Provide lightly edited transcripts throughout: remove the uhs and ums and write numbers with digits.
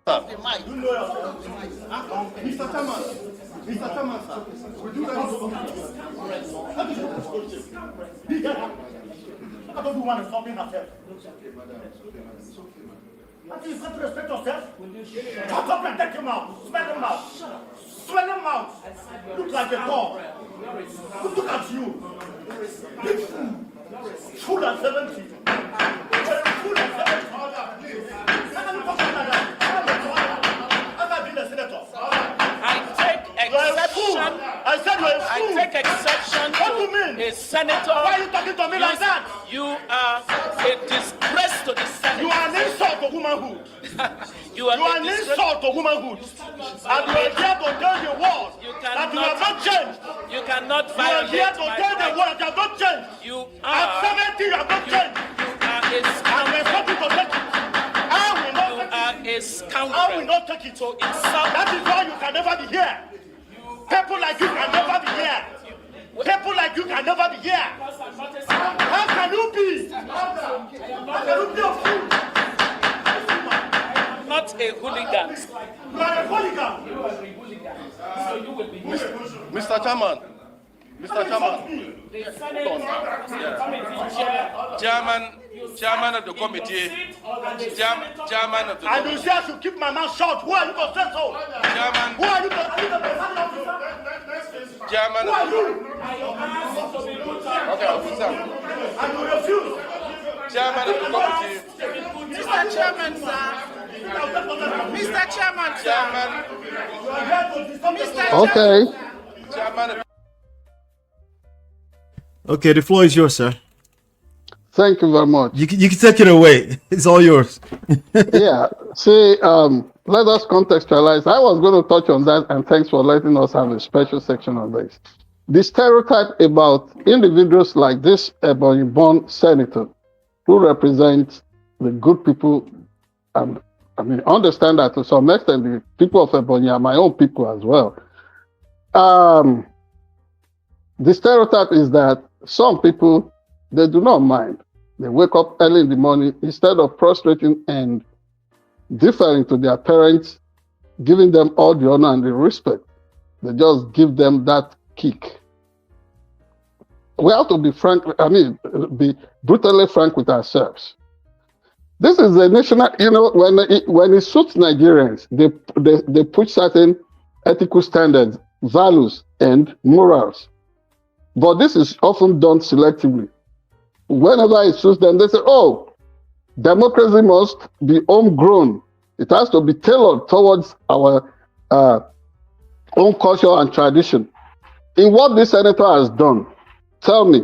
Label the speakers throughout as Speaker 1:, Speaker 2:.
Speaker 1: You know yourself. Mr. Chairman, sir, we do that. I don't want to stop herself. You have to respect yourself. Shut up and take him out. Smell him out. Smell him out. Look like a dog. Look at you. Big fool. Fool at 70. Fool at 70.
Speaker 2: I take exception to a senator.
Speaker 1: Why are you talking to me like that?
Speaker 2: You are a disgrace to the Senate.
Speaker 1: You are an insult to womanhood.
Speaker 2: You are
Speaker 1: an insult to womanhood. And you are here to tell the world that you have not changed.
Speaker 2: You cannot violate
Speaker 1: you are here to tell the world that you have not changed.
Speaker 2: You are.
Speaker 1: At 70, you have not changed.
Speaker 2: You are a
Speaker 1: scoundrel. And we're to take it. I will not
Speaker 2: take it. You are a scoundrel.
Speaker 1: I will not take it.
Speaker 2: So insult.
Speaker 1: That is why you can never be here. People like you can never be here. People like you can never be here. How can you be? How can you be a fool?
Speaker 2: I'm not a hooligan.
Speaker 1: You are a hooligan.
Speaker 2: You are a hooligan. So you will be
Speaker 1: Mr. Chairman. Mr. Chairman.
Speaker 3: Chairman of the committee. Chairman of the committee.
Speaker 1: And you say I should keep my mouth shut. Who are you to say so?
Speaker 3: Chairman.
Speaker 1: Who are you to say so?
Speaker 3: Chairman.
Speaker 1: Who are you?
Speaker 3: Okay, officer.
Speaker 1: And you refuse.
Speaker 3: Chairman of the committee.
Speaker 4: Mr. Chairman, sir. Mr. Chairman, sir.
Speaker 5: Okay.
Speaker 3: Chairman.
Speaker 6: Okay, the floor is yours, sir.
Speaker 5: Thank you very much.
Speaker 6: You can take it away. It's all yours.
Speaker 5: Yeah. See, let us contextualize. I was going to touch on that, and thanks for letting us have a special section on this. The stereotype about individuals like this Ebonyi-born senator who represent the good people, and I mean, understand that to some extent the people of Ebonyi are my own people as well. The stereotype is that some people, they do not mind. They wake up early in the morning, instead of prostrating and deferring to their parents, giving them all the honor and the respect, they just give them that kick. We have to be frank, be brutally frank with ourselves. This is a national, when it suits Nigerians, they put certain ethical standards, values, and morals. But this is often done selectively. Whenever it suits them, they say, oh, democracy must be homegrown. It has to be tailored towards our own culture and tradition. In what this senator has done, tell me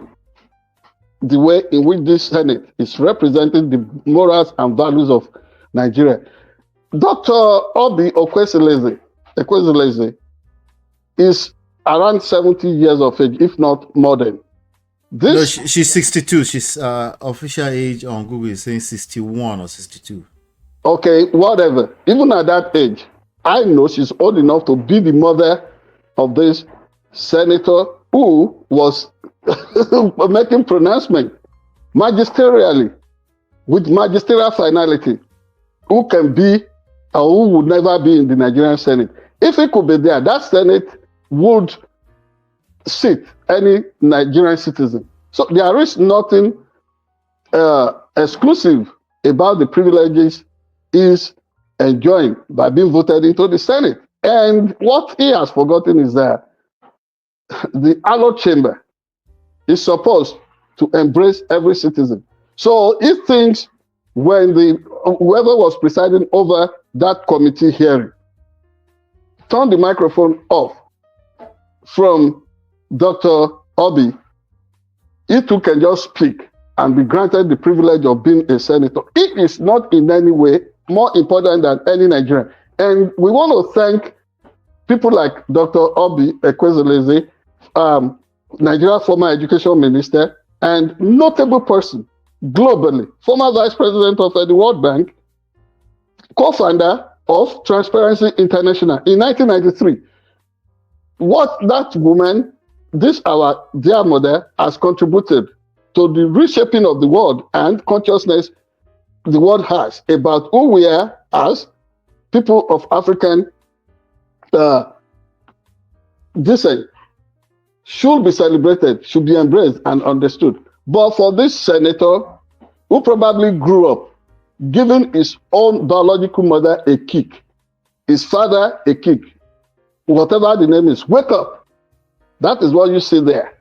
Speaker 5: the way in which this Senate is representing the morals and values of Nigeria. Dr. Oby Ezekwesili is around 70 years of age, if not more than.
Speaker 6: No, she's 62. She's official age on Google is saying 61 or 62.
Speaker 5: Okay, whatever. Even at that age, I know she's old enough to be the mother of this senator who was making pronouncement magisterially, with magisterial finality, who can be or who would never be in the Nigerian Senate. If he could be there, that Senate would sit any Nigerian citizen. So there is nothing exclusive about the privileges he's enjoying by being voted into the Senate. And what he has forgotten is that the hallowed chamber is supposed to embrace every citizen. So he thinks when whoever was presiding over that committee hearing turned the microphone off from Dr. Oby, he too can just speak and be granted the privilege of being a senator. It is not in any way more important than any Nigerian. And we want to thank people like Dr. Oby Ezekwesili, Nigeria former education minister and notable person globally, former vice president of the World Bank, co-founder of Transparency International in 1993. What that woman, this our dear mother, has contributed to the reshaping of the world and consciousness the world has about who we are as people of African descent should be celebrated, should be embraced and understood. But for this senator, who probably grew up giving his own biological mother a kick, his father a kick, whatever the name is, wake up. That is what you see there.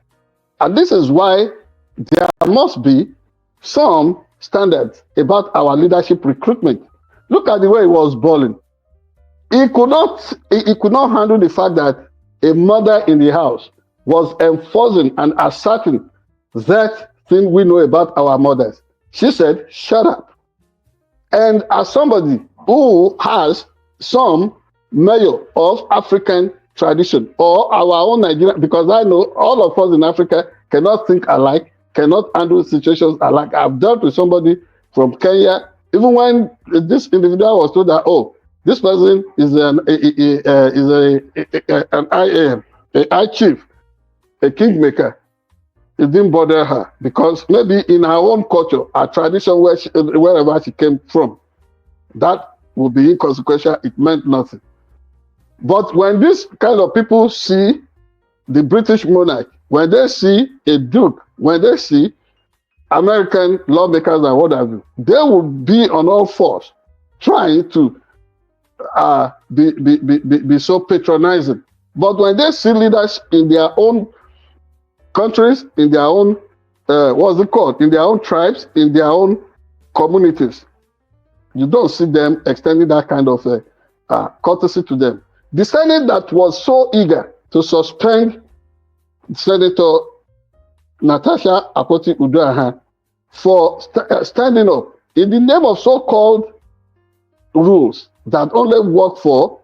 Speaker 5: And this is why there must be some standards about our leadership recruitment. Look at the way he was balling. He could not handle the fact that a mother in the house was enforcing and asserting that thing we know about our mothers. She said, shut up. And as somebody who has some mayor of African tradition or our own Nigerian, because I know all of us in Africa cannot think alike, cannot handle situations alike. I've dealt with somebody from Kenya, even when this individual was told that, oh, this person is an eye chief, a kingmaker. It didn't bother her because maybe in her own culture, her tradition, wherever she came from, that would be inconsequential. It meant nothing. But when these kind of people see the British monarch, when they see a duke, when they see American lawmakers and what have you, they will be on all fours trying to be so patronizing. But when they see leaders in their own countries, in their own, in their own tribes, in their own communities, you don't see them extending that kind of courtesy to them. The Senate that was so eager to suspend Senator NATASHA Akpoti-Uduaghan for standing up in the name of so-called rules that only work for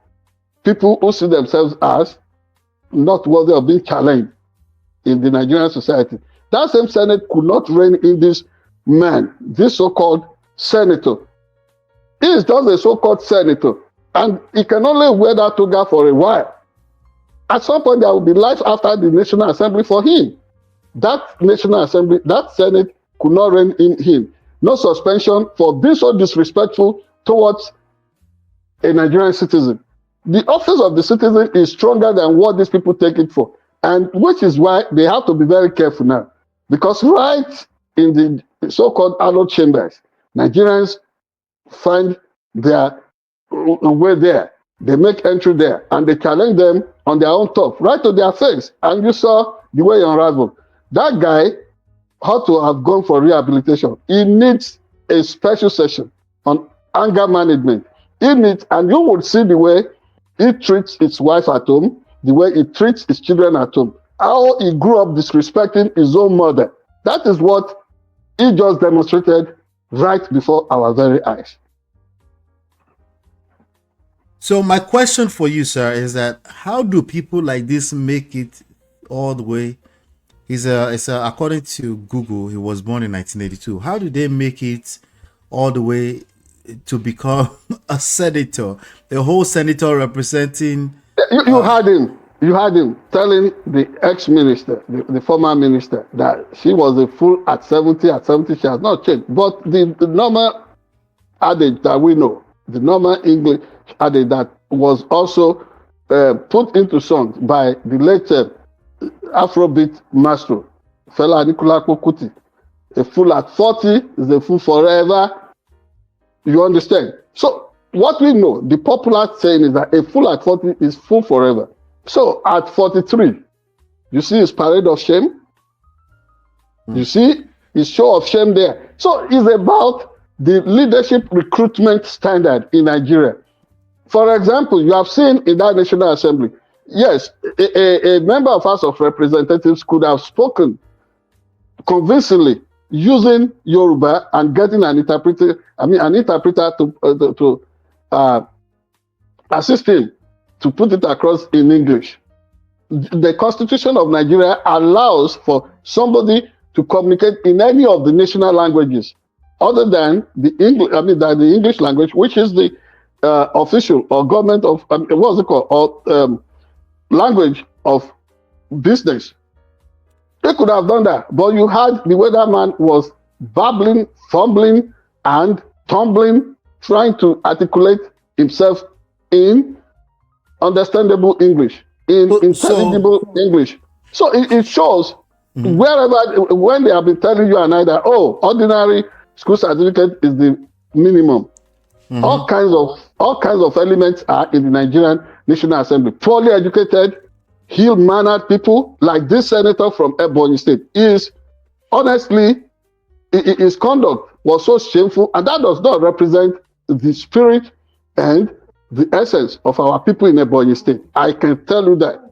Speaker 5: people who see themselves as not worthy of being challenged in the Nigerian society. That same Senate could not rein in this man, this so-called senator. He is just a so-called senator, and he can only wear that toga for a while. At some point, there will be life after the National Assembly for him. That National Assembly, that Senate could not rein in him. No suspension for being so disrespectful towards a Nigerian citizen. The office of the citizen is stronger than what these people take it for. And which is why they have to be very careful now. Because right in the so-called allot chambers, Nigerians find their way there. They make entry there and they challenge them on their own top, right to their face. And you saw the way he unraveled. That guy had to have gone for rehabilitation. He needs a special session on anger management. He needs, and you would see the way he treats his wife at home, the way he treats his children at home, how he grew up disrespecting his own mother. That is what he just demonstrated right before our very eyes.
Speaker 6: So my question for you, sir, is that how do people like this make it all the way? According to Google, he was born in 1982. How did they make it all the way to become a senator? The whole senator representing...
Speaker 5: You had him telling the ex-minister, the former minister, that she was a fool at 70. At 70, she has not changed. But the normal adage that we know, the normal English adage that was also put into songs by the late Afrobeat maestro, Fela Anikulapo Kuti, a fool at 40 is a fool forever. You understand? So what we know, the popular saying is that a fool at 40 is fool forever. So at 43, you see his parade of shame. You see his show of shame there. So it's about the leadership recruitment standard in Nigeria. For example, you have seen in that National Assembly, yes, a member of House of Representatives could have spoken convincingly using Yoruba and getting an interpreter to assist him to put it across in English. The Constitution of Nigeria allows for somebody to communicate in any of the national languages other than the English, the English language, which is the official or government of what's it called, or language of business. They could have done that, but you had the way that man was babbling, fumbling, and tumbling, trying to articulate himself in understandable English, in intelligible English. So it shows wherever, when they have been telling you and I that, oh, ordinary school certificate is the minimum. All kinds of elements are in the Nigerian National Assembly. Poorly educated, ill-mannered people like this senator from Ebonyi State is, honestly, his conduct was so shameful, and that does not represent the spirit and the essence of our people in Ebonyi State. I can tell you that.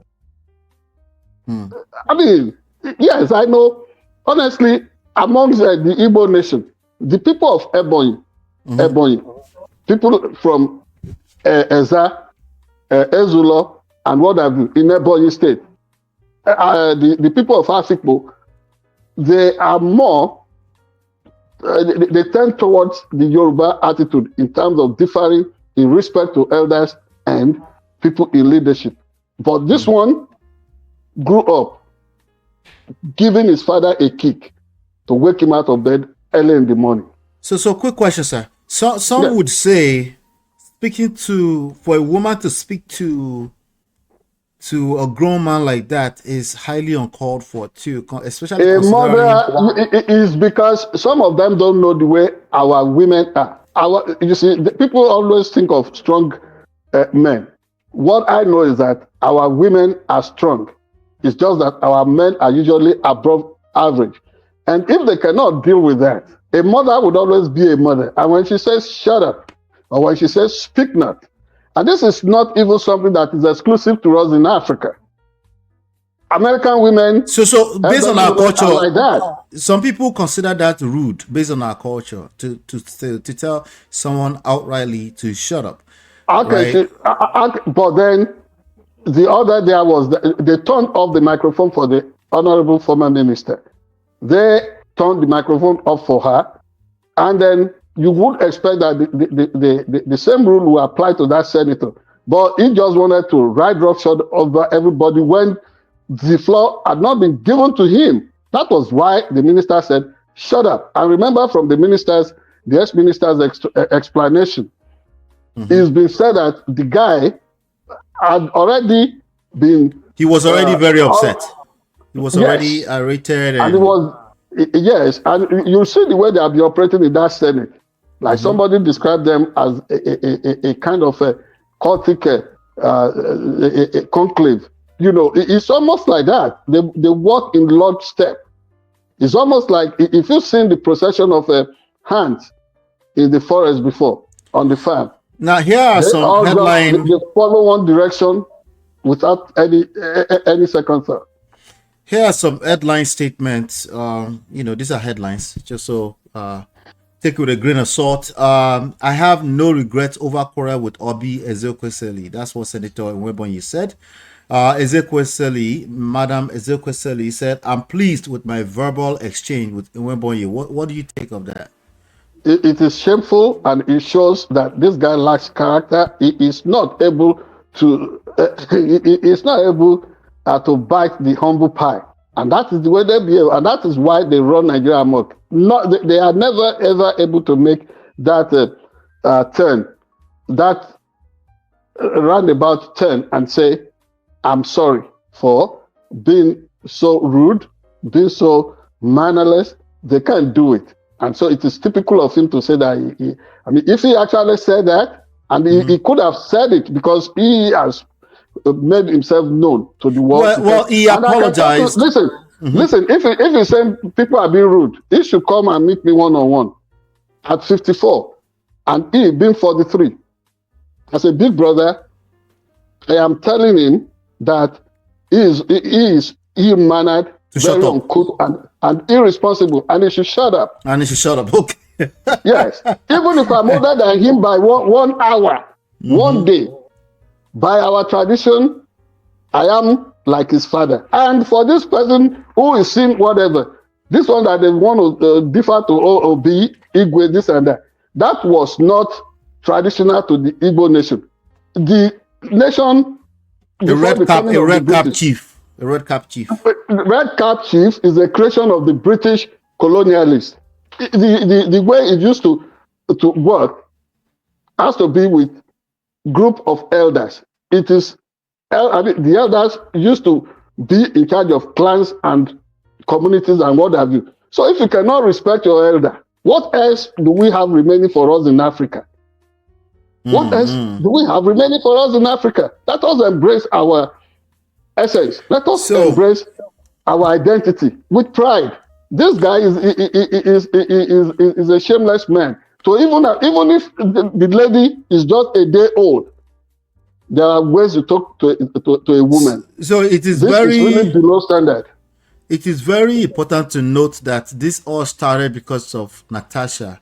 Speaker 5: I mean, yes, I know, honestly, amongst the Igbo nation, the people of Ebonyi, people from Eza, Ezulo, and what have you, in Ebonyi State, the people of Afikpo, they are more, they tend towards the Yoruba attitude in terms of differing in respect to elders and people in leadership. But this one grew up giving his father a kick to wake him out of bed early in the morning.
Speaker 6: So quick question, sir. Some would say, for a woman to speak to a grown man like that is highly uncalled for too, especially
Speaker 5: a mother. It is because some of them don't know the way our women are. You see, people always think of strong men. What I know is that our women are strong. It's just that our men are usually above average. And if they cannot deal with that, a mother would always be a mother. And when she says shut up, or when she says speak not, and this is not even something that is exclusive to us in Africa. American women.
Speaker 6: So based on our culture,
Speaker 5: like that.
Speaker 6: Some people consider that rude based on our culture to tell someone outrightly to shut up.
Speaker 5: Okay, right? But then the other there was they turned off the microphone for the honorable former minister. They turned the microphone off for her, and then you would expect that the same rule will apply to that senator. But he just wanted to ride roughshod over everybody when the floor had not been given to him. That was why the minister said, shut up. And remember from the ex-minister's explanation, it's been said that the guy had already been...
Speaker 6: He was already very upset. He was already irritated.
Speaker 5: And it was, yes, and you see the way they have been operating in that Senate. Like somebody described them as a kind of a cultic a conclave. You know, it's almost like that. They walk in lockstep. It's almost like if you've seen the procession of hands in the forest before, on the farm.
Speaker 6: Now here are some headlines.
Speaker 5: They follow one direction without any second thought.
Speaker 6: Here are some headline statements. These are headlines, just so take it with a grain of salt. I have no regrets over quarrel with Oby Ezekwesili. That's what Senator Nwebonyi said. Madam Ezekwesili said, I'm pleased with my verbal exchange with Nwebonyi. What do you take of that?
Speaker 5: It is shameful, and it shows that this guy lacks character. He is not able to to bite the humble pie. And that is the way they behave, and that is why they run Nigeria amok. They are never ever able to make that turn, that roundabout turn, and say, I'm sorry for being so rude, being so mannerless. They can't do it. And so it is typical of him to say that. If he actually said that, and he could have said it because he has made himself known to the world.
Speaker 6: Well, he apologized.
Speaker 5: Listen, if he's saying people are being rude, he should come and meet me one-on-one at 54, and he being 43. As a big brother, I am telling him that he is ill-mannered, very uncouth, and irresponsible, and he should shut up.
Speaker 6: Okay.
Speaker 5: Yes. Even if I'm older than him by 1 hour, 1 day, by our tradition, I am like his father. And for this person who is seeing whatever, this one that they want to differ to Oby, Igwe, this and that, that was not traditional to the Igbo nation. The nation...
Speaker 6: A red cap chief. A red cap chief.
Speaker 5: Red cap chief is a creation of the British colonialists. The way it used to work has to be with group of elders. It is the elders used to be in charge of clans and communities and what have you. So if you cannot respect your elder, what else do we have remaining for us in Africa? What else do we have remaining for us in Africa? Let us embrace our essence. Let us embrace our identity with pride. This guy is a shameless man. So even if the lady is just a day old, there are ways to talk to a woman.
Speaker 6: So it is
Speaker 5: this
Speaker 6: very
Speaker 5: is really below standard.
Speaker 6: It is very important to note that this all started because of NATASHA.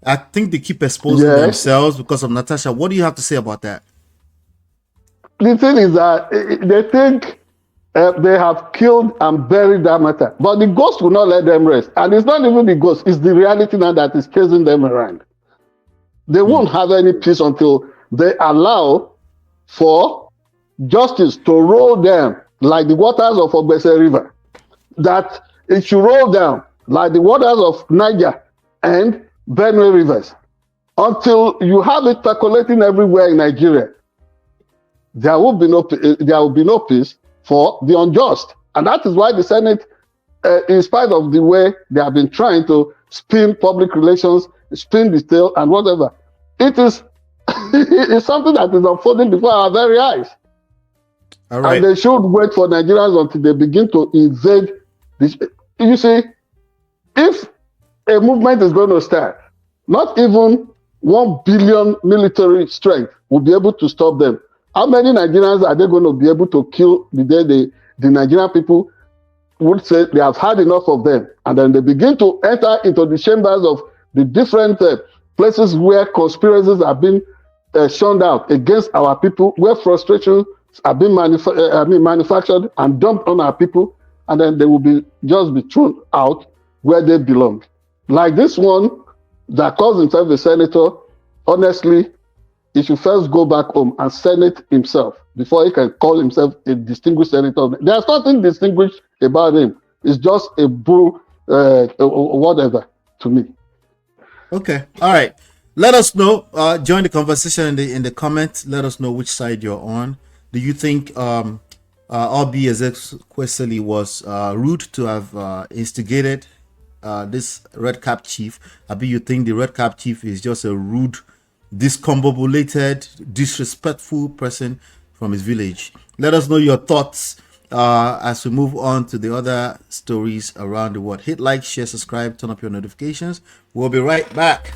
Speaker 6: I think they keep exposing themselves because of NATASHA. What do you have to say about that?
Speaker 5: The thing is that they think they have killed and buried that matter, but the ghost will not let them rest. And it's not even the ghost; it's the reality now that is chasing them around. They won't have any peace until they allow for justice to roll down like the waters of Obese River. That it should roll down like the waters of Niger and Benue rivers. Until you have it percolating everywhere in Nigeria, there will be no peace for the unjust. And that is why the Senate, in spite of the way they have been trying to spin public relations, spin the tale and whatever, it is it's something that is unfolding before our very eyes.
Speaker 6: All right.
Speaker 5: And they should wait for Nigerians until they begin to invade this. You see, if a movement is going to start, not even 1 billion military strength will be able to stop them. How many Nigerians are they going to be able to kill the day the Nigerian people would say they have had enough of them? And then they begin to enter into the chambers of the different places where conspiracies have been shunned out against our people, where frustrations have been manufactured and dumped on our people, and then they will just be thrown out where they belong. Like this one that calls himself a senator, honestly, he should first go back home and senate himself before he can call himself a distinguished senator. There's nothing distinguished about him. It's just a bull, whatever, to me.
Speaker 6: Okay. All right. Let us know. Join the conversation in the comments. Let us know which side you're on. Do you think Oby Ezekwesili was rude to have instigated this red cap chief? Or do you think the red cap chief is just a rude, discombobulated, disrespectful person from his village? Let us know your thoughts as we move on to the other stories around the world. Hit like, share, subscribe, turn up your notifications. We'll be right back.